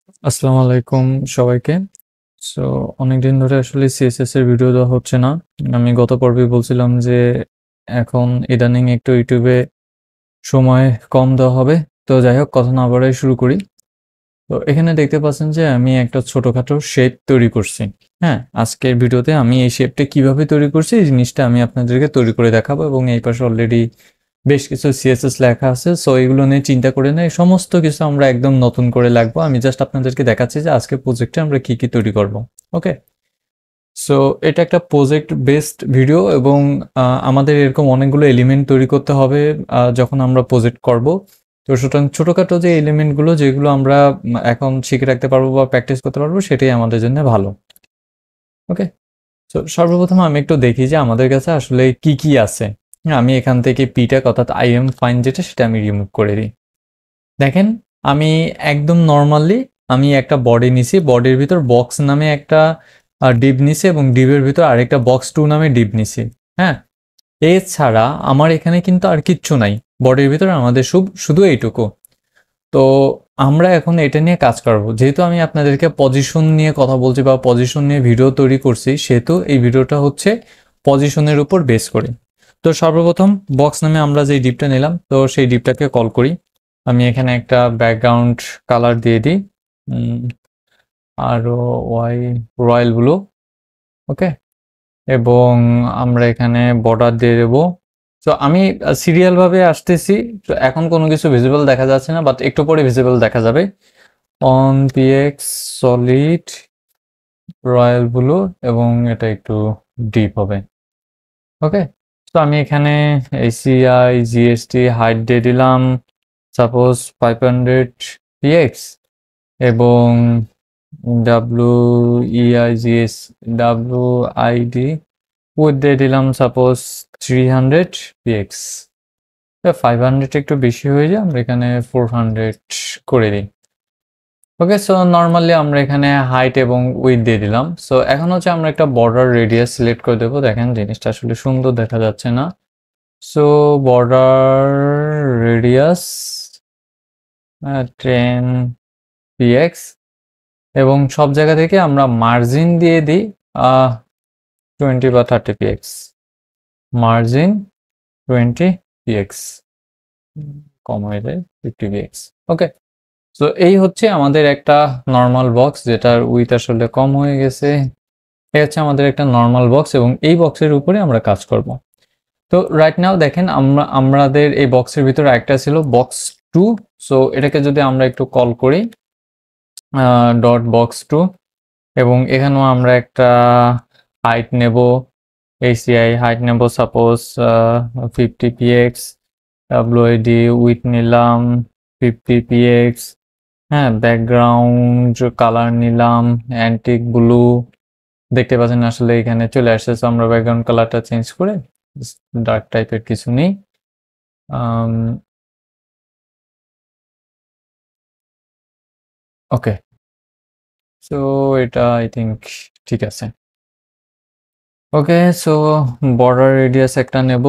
আসসালামু আলাইকুম সবাইকে। সো অনেকদিন ধরে আসলে সিএসএস এর ভিডিও দেওয়া হচ্ছে না। আমি গত পর্বে বলছিলাম যে এখন ইদানিং একটু ইউটিউবে সময় কম দেওয়া হবে। তো যাই হোক, কথা না বাড়াই শুরু করি। তো এখানে দেখতে পাচ্ছেন যে আমি একটা ছোটখাটো শেপ তৈরি করছি। হ্যাঁ, আজকের ভিডিওতে আমি এই শেপটা কিভাবে তৈরি করছি এই জিনিসটা আমি আপনাদেরকে তৈরি করে দেখাবো, এবং এই পাশে অলরেডি বেশ কিছু সিএসএস লেখা আছে। সো এগুলো নিয়ে চিন্তা করে নেই, সমস্ত কিছু আমরা একদম নতুন করে লাগবো। আমি জাস্ট আপনাদেরকে দেখাচ্ছি যে আজকে প্রজেক্টে আমরা কি কি তৈরি করব। ওকে, সো এটা একটা প্রজেক্ট বেসড ভিডিও, এবং আমাদের এরকম অনেকগুলো এলিমেন্ট তৈরি করতে হবে যখন আমরা প্রজেক্ট করব। তো সুতরাং ছোটোখাটো যে এলিমেন্টগুলো যেগুলো আমরা এখন শিখে রাখতে পারবো বা প্র্যাকটিস করতে পারবো, সেটাই আমাদের জন্য ভালো। ওকে, তো সর্বপ্রথম আমি একটু দেখি যে আমাদের কাছে আসলে কি কি আছে। আমি এখান থেকে পিটা অর্থাৎ আই এম ফাইন যেটা, সেটা আমি রিমুভ করে দিই। দেখেন, আমি একদম নর্মালি আমি একটা বডি নিছি, বডির ভিতর বক্স নামে একটা ডিপ নিছি, এবং ডিপের ভিতর আরেকটা বক্স 2 নামে ডিপ নিছি। হ্যাঁ, এছাড়া আমার এখানে কিন্তু আর কিচ্ছু নাই বডির ভিতর, আমাদের শুধু এইটুকু। তো আমরা এখন এটা নিয়ে কাজ করব। যেহেতু আমি আপনাদেরকে পজিশন নিয়ে কথা বলছি বা পজিশন নিয়ে ভিডিও তৈরি করছি, সেহেতু এই ভিডিওটা হচ্ছে পজিশনের উপর বেস করে। তো সর্বপ্রথম বক্স নামে আমরা যে ডিপটা নিলাম, তো সেই ডিপটাকে কল করি। আমি এখানে একটা ব্যাকগ্রাউন্ড কালার দিয়ে দিই, আর ওয়াই রয়্যাল ব্লু। ওকে, এবং আমরা এখানে বর্ডার দিয়ে দেবো। তো আমি সিরিয়াল ভাবে আসতেছি। তো এখন কোনো কিছু ভিজিবল দেখা যাচ্ছে না, বাট একটু পরে ভিজিবল দেখা যাবে। On PX solid royal blue, এবং এটা একটু ডিপ হবে। ওকে, তো আমি এখানে এসিআই জিএসটি হাইট দিয়ে দিলাম সাপোজ 500 পিএক্স, এবং WEIGS WID উইথ দিয়ে দিলাম সাপোজ 300 পিএক্স। 500 একটু বেশি হয়ে যায়, আমরা এখানে 400 করে দিই। ওকে, সো নর্মালি আমরা এখানে হাইট এবং উইথ দিয়ে দিলাম। সো এখন হচ্ছে আমরা একটা বর্ডার রেডিয়াস সিলেক্ট করে দেবো। দেখেন জিনিসটা আসলে সুন্দর দেখা যাচ্ছে না। সো বর্ডার রেডিয়াস 10 পিএক্স, এবং সব জায়গা থেকে আমরা মার্জিন দিয়ে দিই 20 বা 30 পিএক্স। মার্জিন 20 পিএক্স, কম হয়ে যায় 50 পিএক্স। ওকে, সো এই হচ্ছে আমাদের একটা নর্মাল বক্স, যেটার উইথ আসলে কম হয়ে গেছে। এই হচ্ছে আমাদের একটা নর্মাল বক্স, এবং এই বক্সের উপরে আমরা কাজ করব। তো রাইট নাও দেখেন, আমাদের এই বক্সের ভিতরে একটা ছিল বক্স 2। সো এটাকে যদি আমরা একটু কল করি ডট বক্স 2, এবং এখানেও আমরা একটা হাইট নেব, ACI হাইট নেব সাপোজ 50 পিএক্স, WID উইথ নিলাম 50 পিএক্স। হ্যাঁ, ব্যাকগ্রাউন্ড কালার নিলাম অ্যান্টিক ব্লু। দেখতে পাচ্ছেন আসলে এখানে চলে আসছে। তো আমরা ব্যাকগ্রাউন্ড কালারটা চেঞ্জ করে ডার্ক টাইপের কিছু নেই। ওকে, সো এটা আই থিঙ্ক ঠিক আছে। ওকে, সো বর্ডার রেডিয়াস একটা নেব,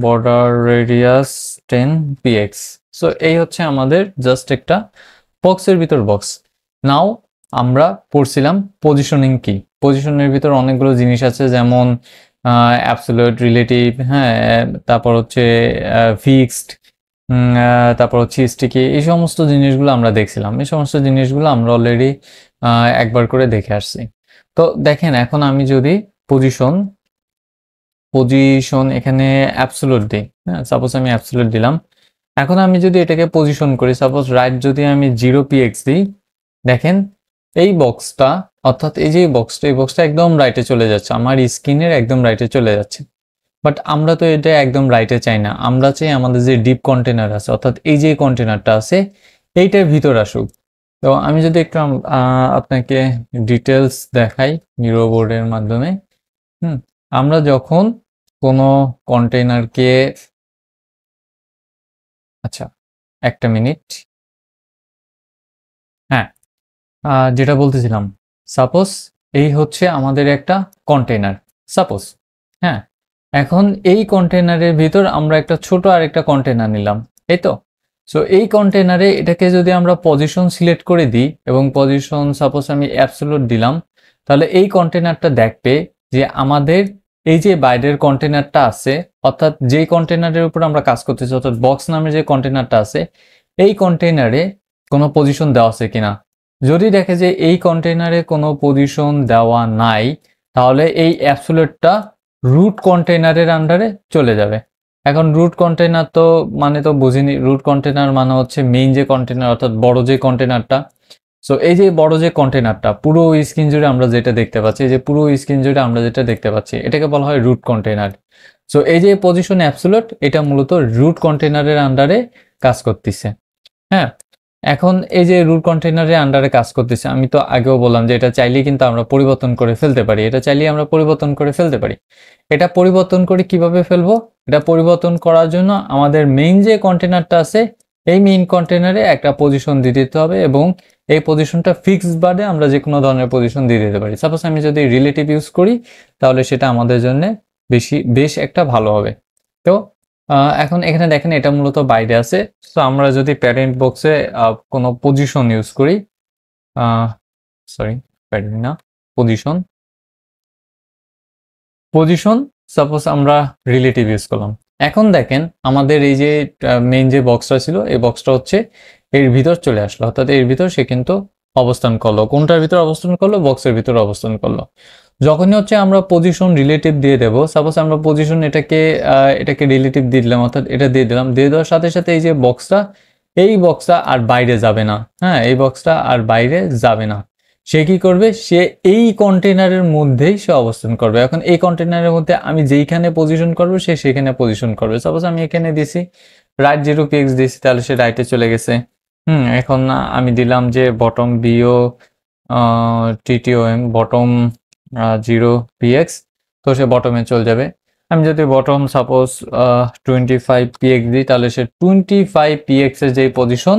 বর্ডার রেডিয়াস 10 পিএক্স। সো এই হচ্ছে আমাদের জাস্ট একটা বক্সের ভিতর বক্স। নাও আমরা পড়ছিলাম পজিশনিং কি। পজিশনের ভিতর অনেকগুলো জিনিস আছে, যেমন অ্যাবসলিউট, রিলেটিভ, হ্যাঁ, তারপর হচ্ছে ফিক্সড, তারপর হচ্ছে স্টিকি। এই সমস্ত জিনিসগুলো আমরা দেখছিলাম, এই সমস্ত জিনিসগুলো আমরা অলরেডি একবার করে দেখে আসছি। তো দেখেন, এখন আমি যদি পজিশন পজিশন এখানে অ্যাবসলিউট দিই, হ্যাঁ, সাপোজ আমি অ্যাবসলিউট দিলাম। এখন আমি যদি এটাকে পজিশন করি, সাপোজ রাইট যদি আমি 0 পিএক্স দিই, দেখেন এই বক্সটা, অর্থাৎ এই যে বক্সটা, এই বক্সটা একদম রাইটে চলে যাচ্ছে, আমার স্ক্রিনের একদম রাইটে চলে যাচ্ছে। বাট আমরা তো এটা একদম রাইটে চাই না, আমরা চাই আমাদের যে ডিপ কন্টেনার আছে, অর্থাৎ এই যে কন্টেনারটা আছে এইটার ভিতর আসুক। তো আমি যদি একটু আপনাকে ডিটেলস দেখাই মিরর বোর্ডের মাধ্যমে। আমরা যখন কোনো কন্টেইনারকে, আচ্ছা একটা মিনিট, হ্যাঁ, যেটা বলতেছিলাম, সাপোজ এই হচ্ছে আমাদের একটা কন্টেইনার, সাপোজ। হ্যাঁ, এখন এই কন্টেইনারের ভিতর আমরা একটা ছোট আরেকটা কন্টেইনার নিলাম, এই তো। সো এই কন্টেনারে এটাকে যদি আমরা পজিশন সিলেক্ট করে দিই এবং পজিশন সাপোজ আমি অ্যাবসোলুট দিলাম, তাহলে এই কন্টেনারটা দেখবে যে আমাদের এই যে বাইরের কন্টেনারটা আছে, অর্থাৎ যেই কন্টেনারের উপর আমরা কাজ করতেছি, অর্থাৎ বক্স নামে যে কন্টেনারটা আছে, এই কন্টেনারে কোনো পজিশন দেওয়া আছে কিনা। যদি দেখে যে এই কন্টেনারে কোনো পজিশন দেওয়া নাই, তাহলে এই অ্যাবসোলুটটা রুট কন্টেনারের আন্ডারে চলে যাবে। এখন রুট কন্টেনার তো মানে তো বুঝিনি, রুট কন্টেনার মানে হচ্ছে মেইন যে কন্টেনার, অর্থাৎ বড় যে কন্টেনারটা। সো এই যে বড় যে কন্টেনারটা পুরো স্ক্রিন জুড়ে আমরা যেটা দেখতে পাচ্ছি, যে পুরো স্ক্রিন জুড়ে আমরা যেটা দেখতে পাচ্ছি, এটাকে বলা হয় রুট কন্টেনার। সো এই যে পজিশন অ্যাবসোলুট, এটা মূলত রুট কন্টেনারের আন্ডারে কাজ করতেছে। হ্যাঁ, এখন এই যে রুট কন্টেনারের আন্ডারে কাজ করতেছে, আমি তো আগেও বললাম যে এটা চাইলেই কিন্তু আমরা পরিবর্তন করে ফেলতে পারি, এটা চাইলেই আমরা পরিবর্তন করে ফেলতে পারি। এটা পরিবর্তন করে কিভাবে ফেলবো? এটা পরিবর্তন করার জন্য আমাদের মেইন যে কন্টেনারটা আছে, এই মেইন কন্টেনারে একটা পজিশন দিয়ে দিতে হবে এবং এই পজিশনটা ফিক্সড বারে আমরা যে কোনো ধরনের পজিশন দিয়ে দিতে পারি। সাপোজ আমি যদি রিলেটিভ ইউজ করি, তাহলে সেটা আমাদের জন্য বেশ একটা ভালো হবে। তো এখন এখানে দেখেন এটা মূলত বাইরে আছে। সো আমরা যদি প্যারেন্ট বক্সে কোনো পজিশন ইউজ করি, সরি প্যারেন্ট না, পজিশন সাপোজ আমরা রিলেটিভ ইউজ করলাম। এখন দেখেন আমাদের এই যে মেইন যে বক্সটা ছিল, এই বক্সটা হচ্ছে এর ভিতর চলে আসলো, অর্থাৎ এর ভিতর সে কিন্তু অবস্থান করলো। কোনটার ভিতর অবস্থান করলো? বক্সের ভিতর অবস্থান করলো। যখনই হচ্ছে আমরা পজিশন রিলেটিভ দিয়ে দেবো, সাপোজ আমরা পজিশন এটাকে রিলেটিভ দিয়ে দিলাম, অর্থাৎ এটা দিয়ে দিলাম, দিয়ে দেওয়ার সাথে সাথে এই যে এই বক্সটা আর বাইরে যাবে না। হ্যাঁ, এই বক্সটা আর বাইরে যাবে না। সে কি করবে? সে এই কন্টেনারের মধ্যেই সে অবস্থান করবে। এখন এই কন্টেনারের মধ্যে আমি যেইখানে পজিশন করবো সে সেখানে পজিশন করবে। সাপোজ আমি এখানে দিছি রাইট 0px দিছি, তাহলে সে রাইটে চলে গেছে। এখন আমি দিলাম যে বটম বিও টিটিওএম বটম 0px, তো সে বটমে চলে যাবে। আমি যদি বটম সাপোজ 25px দিই, তাহলে সে 25px এর যে পজিশন,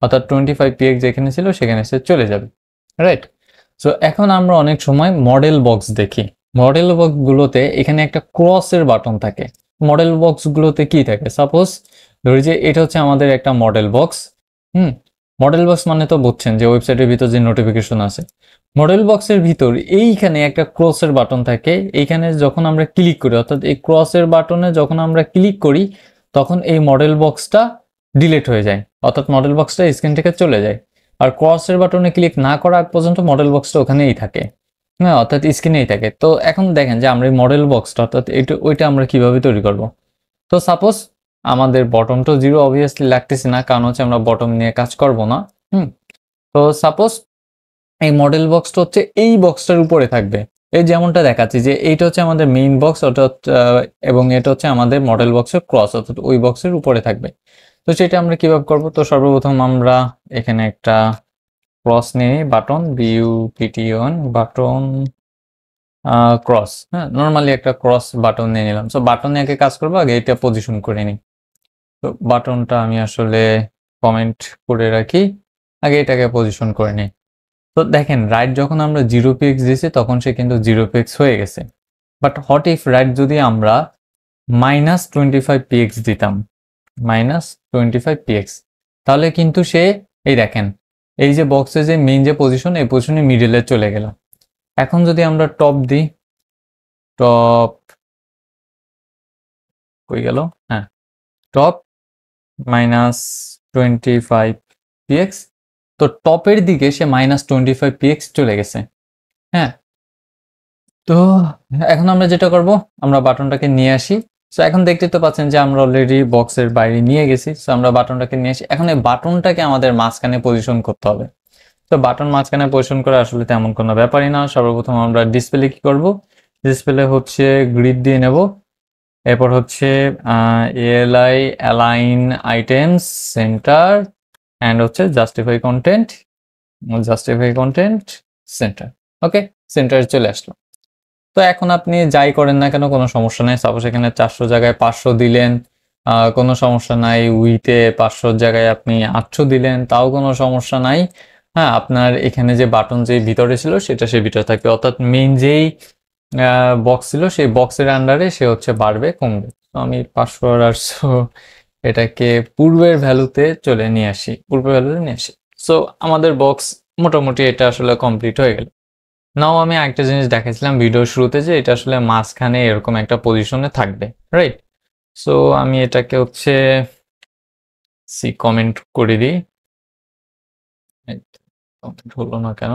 অর্থাৎ 25px যেখানে ছিল সেখানে সে চলে যাবে। রাইট। সো এখন আমরা অনেক সময় মডেল বক্স দেখি। মডেল বক্সগুলোতে এখানে একটা ক্রসের বাটন থাকে। মডেল বক্সগুলোতে কি থাকে? সাপোজ ধরি যে এটা হচ্ছে আমাদের একটা মডেল বক্স। মডেল বক্স মানে তো বুঝছেন যে ওয়েবসাইটের ভিতর যে নোটিফিকেশন আছে। মডেল বক্সের ভিতর এইখানে একটা ক্রসের বাটন থাকে। এইখানে যখন আমরা ক্লিক করি, অর্থাৎ এই ক্রসের বাটনে যখন আমরা ক্লিক করি, তখন এই মডেল বক্সটা ডিলিট হয়ে যায়, অর্থাৎ মডেল বক্সটা স্ক্রিন থেকে চলে যায়। আর ক্রসের বাটনে ক্লিক না করা আগ পর্যন্ত মডেল বক্সটা ওখানেই থাকে। হ্যাঁ, অর্থাৎ স্ক্রিনেই থাকে। তো এখন দেখেন যে আমরা এই মডেল বক্সটা, অর্থাৎ ওইটা আমরা কিভাবে তৈরি করব। তো সাপোজ আমাদের বটম তো 0 অবভিয়াসলি লাগতেছে না, কারণ হচ্ছে আমরা বটম নিয়ে কাজ করব না। তো সাপোজ এই মডেল বক্সটা হচ্ছে এই বক্সটার উপরে থাকবে। এই যেমনটা দেখাচ্ছি যে এইটা হচ্ছে আমাদের মেইন বক্স, অর্থাৎ এবং এটা হচ্ছে আমাদের মডেল বক্সের ক্রস, অর্থাৎ ওই বক্সের উপরে থাকবে। তো সেটা আমরা কিভাবে করব? তো সর্বপ্রথম আমরা এখানে একটা ক্রস নিয়ে বাটন BUTTON বাটন ক্রস, হ্যাঁ, নর্মালি একটা ক্রস বাটন নিয়ে নিলাম। সো বাটন নিয়ে আগে কাজ করবো, আগে এটা পজিশন করে নিই। তো বাটনটা আমি আসলে কমেন্ট করে রাখি, আগে এটাকে পজিশন করে নিই। তো দেখেন রাইট যখন আমরা 0px দিয়েছি তখন সে কিন্তু 0px হয়ে গেছে। বাট হোয়াট ইফ রাইট যদি আমরা -25px দিতাম, -25px, তাহলে কিন্তু সে এই দেখেন এই যে বক্সে যে মেইন যে পজিশন, এই পজিশনে মিডলে চলে গেল। এখন যদি আমরা টপ দিই, টপ কই গেল? হ্যাঁ, টপ -25px, তো টপের দিকে সে -25px চলে গেছে। হ্যাঁ, তো এখন আমরা যেটা করব, আমরা বাটনটাকে নিয়ে আসি। সো এখন দেখতে তো পাচ্ছেন যে আমরা অলরেডি বক্সের বাইরে নিয়ে গেছি। সো আমরা বাটনটাকে নিয়ে আসি। এখন এই বাটনটাকে আমাদের মাঝখানে পজিশন করতে হবে। তো বাটন মাঝখানে পজিশন করা আসলে তেমন কোনো ব্যাপারই না। সর্বপ্রথম আমরা ডিসপ্লে কি করব? ডিসপ্লে হচ্ছে গ্রিড দিয়ে নেব। এরপর হচ্ছে ALI align items centre and হচ্ছে জাস্টিফাই কন্টেন্ট সেন্টার। ওকে, সেন্টারে চলে আসলো। তো এখন আপনি যাই করেন না কেন কোনো সমস্যা নাই। সাপোজ এখানে 400 জায়গায় 500 দিলেন, কোনো সমস্যা নাই। উইতে 500 জায়গায় আপনি 800 দিলেন, তাও কোনো সমস্যা নাই। হ্যাঁ, আপনার এখানে যে বাটন যে ভিতরে ছিল সেটা সে ভিতরে থাকবে, অর্থাৎ মেইন যেই বক্স ছিল সেই বক্সের আন্ডারে সে হচ্ছে বাড়বে কমবে। তো আমি 500 আর 800 এটাকে পূর্বের ভ্যালুতে নিয়ে আসি। সো আমাদের বক্স মোটামুটি এটা আসলে কমপ্লিট হয়ে গেল। নাও আমি একটা জিনিস দেখাইছিলাম ভিডিওর শুরুতে যে এটা আসলে মাঝখানে এরকম একটা পজিশনে থাকবে, রাইট? সো আমি এটাকে হচ্ছে কমেন্ট করে দিই, হলো না কেন?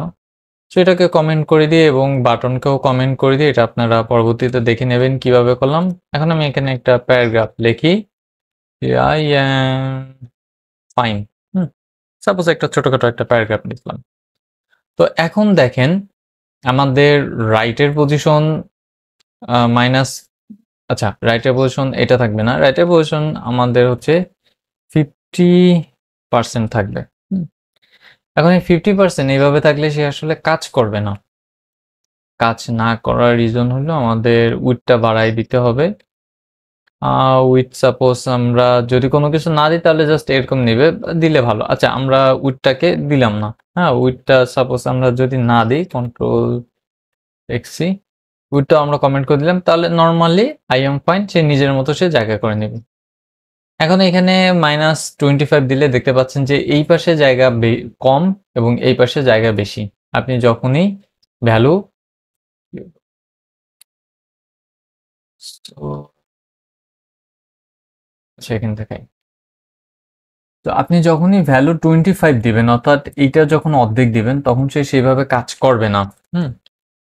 সো এটাকে কমেন্ট করে দিই এবং বাটনকেও কমেন্ট করে দিই। এটা আপনারা পরবর্তীতে দেখে নেবেন কিভাবে করলাম। এখন আমি এখানে একটা প্যারাগ্রাফ লিখি, আই অ্যাম ফাইন। সাপোজ একটা ছোটখাটো একটা প্যারাগ্রাফ লিখলাম। তো এখন দেখেন আমাদের রাইটের পজিশন মাইনাস, আচ্ছা রাইটের পজিশন এটা থাকবে না, রাইটের পজিশন আমাদের হচ্ছে 50% থাকবে। এখন এই 50% এইভাবে থাকলে সে আসলে কাজ করবে না। কাজ না করার রিজন হলো আমাদের উইডথটা বাড়াই দিতে হবে। উইথ সাপোজ আমরা যদি কোনো কিছু না দিই তাহলে জাস্ট এরকম নেবে, দিলে ভালো। আচ্ছা আমরা উইডথটাকে দিলাম না, হ্যাঁ উইডথটা সাপোজ আমরা যদি না দিই, কন্ট্রোল এক্সি, উইডথটা আমরা কমেন্ট করে দিলাম, তাহলে নর্মালি আই এম ফাইন সে নিজের মতো সে জায়গা করে নেবে। এখন এখানে -25 দিলে দেখতে পাচ্ছেন যে এই পাশে জায়গা কম এবং এই পাশে জায়গা বেশি। আপনি যখনই ভ্যালু সেখান থেকে, তো আপনি যখনই ভ্যালু 25 দিবেন অর্থাৎ এইটা যখন অর্ধেক দিবেন তখন সে সেইভাবে কাজ করবে না।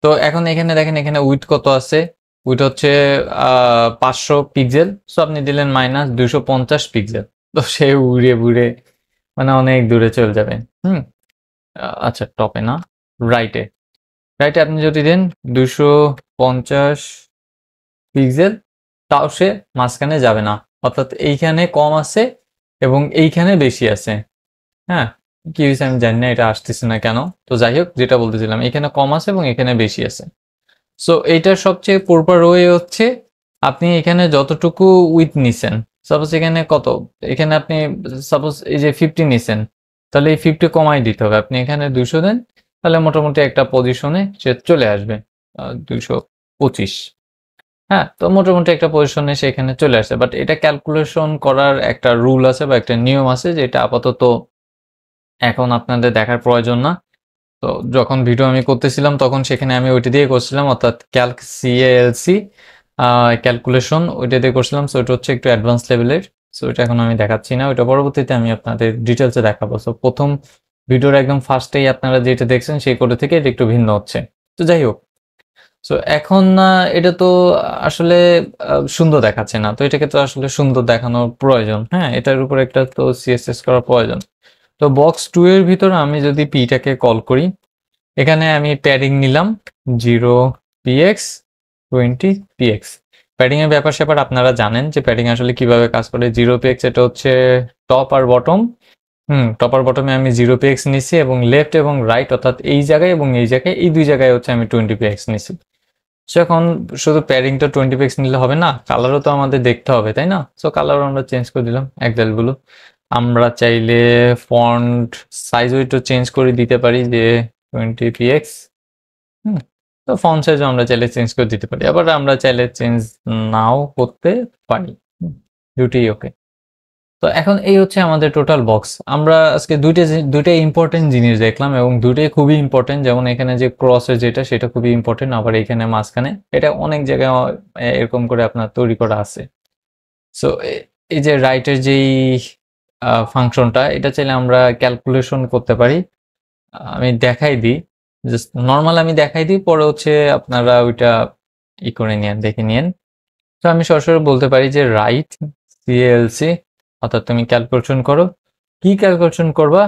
তো এখন এখানে দেখেন এখানে উইডথ কত আছে, উইডথ হচ্ছে 500 পিক্সেল। সো আপনি দিলেন -250 পিক্সেল, তো সে উড়ে বুড়ে মানে অনেক দূরে চলে যাবে। আচ্ছা টপে না, রাইটে আপনি যদি দেন 250 পিক্সেল, তাও সে মাঝখানে যাবে না, অর্থাৎ এইখানে কম আছে এবং এইখানে বেশি আছে। হ্যাঁ কি হয়েছে আমি জানি না, এটা আসতেছে না কেন। তো যাই হোক, যেটা বলতেছিলাম এখানে কম আছে এবং এখানে বেশি আছে। সো এইটার সবচেয়ে প্রপার ওয়ে হচ্ছে আপনি এখানে যতটুকু উইথ নিছেন, সাপোজ এখানে কত, এখানে আপনি সাপোজ এই যে 50 নিছেন, তাহলে এই 50 কমাই দিতে হবে। আপনি এখানে 200 দেন, তাহলে মোটামুটি একটা পজিশনে সে চলে আসবে 225। হ্যাঁ, তো মোটামুটি একটা পজিশনে সে এখানে চলে আসে। বাট এটা ক্যালকুলেশন করার একটা রুল আছে বা একটা নিয়ম আছে, যেটা আপাতত এখন আপনাদের দেখার প্রয়োজন না। তো যখন ভিডিও আমি করতেছিলাম তখন সেখানে আমি ওইটা দিয়ে করছিলাম, অর্থাৎ ক্যালক সিএএলসি ক্যালকুলেশন ওইটা দিয়ে করছিলাম। সো এটা হচ্ছে একটু অ্যাডভান্স লেভেলের। সো এটা এখন আমি দেখাচ্ছি না, ওইটা পরবর্তীতে আমি আপনাদের ডিটেলসে দেখাবো। সো প্রথম ভিডিওর একদম ফার্স্টেই আপনারা যেটা দেখছেন সেই কোড থেকে এটা একটু ভিন্ন হচ্ছে। তো যাই হোক, সো এখন এটা তো আসলে সুন্দর দেখাচ্ছে না, তো এটাকে তো আসলে সুন্দর দেখানোর প্রয়োজন। হ্যাঁ, এটার উপর একটা তো সিএসএস করার প্রয়োজন। তো বক্স 2 এর ভিতরে আমি যদি পিটাকে কল করি, এখানে আমি প্যাডিং নিলাম 0px 20px। প্যাডিং এর ব্যাপার স্যাপার আপনারা জানেন যে প্যাডিং আসলে কিভাবে কাজ করে। 0px এটা হচ্ছে টপ আর বটম। টপ আর বটমে আমি 0px নিছি এবং লেফট এবং রাইট অর্থাৎ এই জায়গায় এবং এই জায়গায়, এই দুই জায়গায় হচ্ছে আমি 20px নিছি। সো এখন শুধু প্যাডিংটা 20px নিলে হবে না, কালারও তো আমাদের দেখতে হবে, তাই না? সো কালারও আমরা চেঞ্জ করে দিলাম একদলগুলো। আমরা চাইলে ফন্ট সাইজও একটু চেঞ্জ করে দিতে পারি যে 20px। তো ফন্ট সাইজও আমরা চাইলে চেঞ্জ করে দিতে পারি, আবার আমরা চাইলে চেঞ্জ নাও করতে পারি। দুটোই ওকে। তো এখন এই হচ্ছে আমাদের টোটাল বক্স। আমরা আজকে দুইটা ইম্পর্টেন্ট জিনিস দেখলাম এবং দুটোই খুবই ইম্পর্টেন্ট। যেমন এখানে যে ক্রসের যেটা, সেটা খুবই ইম্পর্টেন্ট। আবার এখানে মাঝখানে এটা অনেক জায়গায় এরকম করে আপনার তৈরি করা আছে। সো এই যে রাইটের যেই ফাংশনটা, এটা চাইলে আমরা ক্যালকুলেশন করতে পারি। আমি দেখাই দিই, জাস্ট নর্মাল আমি দেখাই দিই, পরে হচ্ছে আপনারা ওইটা করে নিয়েন, দেখে নিয়েন। তো আমি সরাসরি বলতে পারি যে রাইট সিএলসি, অর্থাৎ তুমি ক্যালকুলেশন করো। কি ক্যালকুলেশন করবা?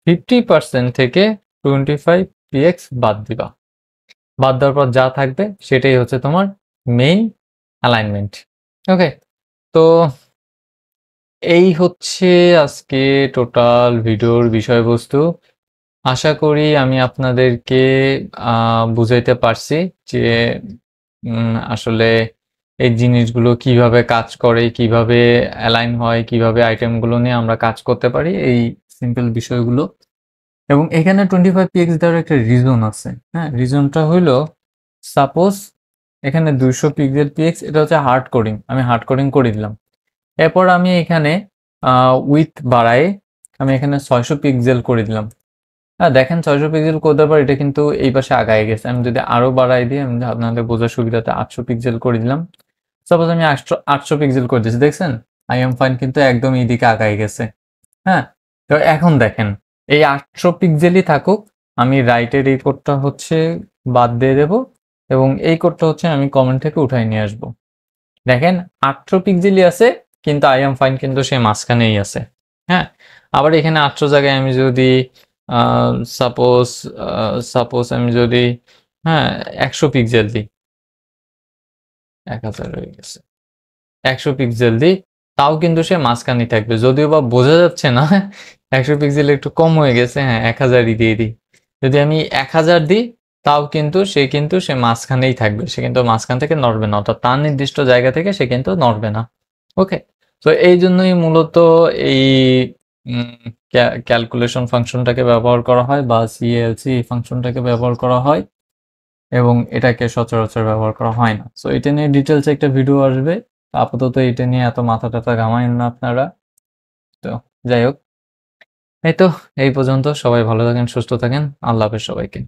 50% থেকে 25px বাদ দিবা। বাদ দেওয়ার পর যা থাকবে সেটাই হচ্ছে তোমার মেইন অ্যালাইনমেন্ট। ওকে, তো এই হচ্ছে আজকে টোটাল ভিডিওর বিষয়বস্তু। আশা করি আমি আপনাদেরকে বুঝাইতে পারছি যে আসলে এই জিনিসগুলো কিভাবে কাজ করে, কিভাবে অ্যালাইন হয়, কিভাবে আইটেমগুলো নিয়ে আমরা কাজ করতে পারি, এই সিম্পল বিষয়গুলো। এবং এখানে 25px দেওয়ার একটা রিজন আছে। হ্যাঁ, রিজনটা হইলো সাপোজ এখানে 200 পিক্সেল px, এটা হচ্ছে হার্ড কোডিং, আমি হার্ড কোডিং করে দিলাম। এরপর আমি এখানে উইথ বাড়ায় আমি এখানে 600 পিক্সেল করে দিলাম। হ্যাঁ দেখেন 600 পিক্সেল করে দেওয়ার পর এটা কিন্তু এই পাশে আগায় গেছে। আমি যদি আরো বাড়াই দিই, আমি আপনাদের বোঝার সুবিধাতে 800 পিক্সেল করে দিলাম। সাপোজ আমি 800 পিক্সেল করে দিয়েছি, দেখছেন আই এম ফাইন কিন্তু একদম এইদিকে আগায় গেছে। হ্যাঁ, তো এখন দেখেন এই 800 পিক্সেলই থাকুক, আমি রাইটের এই কোডটা হচ্ছে বাদ দিয়ে দেব এবং এই কোডটা হচ্ছে আমি কমেন্ট থেকে উঠাই নিয়ে আসবো। দেখেন 800 পিক্সেলই আছে কিন্তু আই এম ফাইন কিন্তু সে মাঝখানেই আছে। হ্যাঁ, আবার এখানে 800 জায়গায় আমি যদি সাপোজ সাপোজ আমি যদি 100 পিক্সেল দিই, 1000 হয়ে গেছে, 100 পিক্সেল দিই তাও কিন্তু সে মাঝখানেই থাকবে, যদিও বা বোঝা যাচ্ছে না 100 পিক্সেল একটু কম হয়ে গেছে। হ্যাঁ 1000ই দিয়ে দিই, যদি আমি 1000 দিই তাও কিন্তু সে মাঝখানেই থাকবে, সে কিন্তু মাঝখান থেকে নড়বে না, অর্থাৎ তার নির্দিষ্ট জায়গা থেকে সে কিন্তু নড়বে না। ওকে, তো এই জন্যই মূলত এই ক্যালকুলেশন ফাংশনটাকে ব্যবহার করা হয় বা সিএলসি ফাংশনটাকে ব্যবহার করা হয় এবং এটাকে সচরাচর ব্যবহার করা হয় না। সো এটা নিয়ে ডিটেলস একটা ভিডিও আসবে, আপাতত এটা নিয়ে এত মাথা টাথা ঘামায়েন না আপনারা। তো যাই হোক, এই তো এই পর্যন্ত। সবাই ভালো থাকেন, সুস্থ থাকেন, আল্লাহ হাফেজ সবাইকে।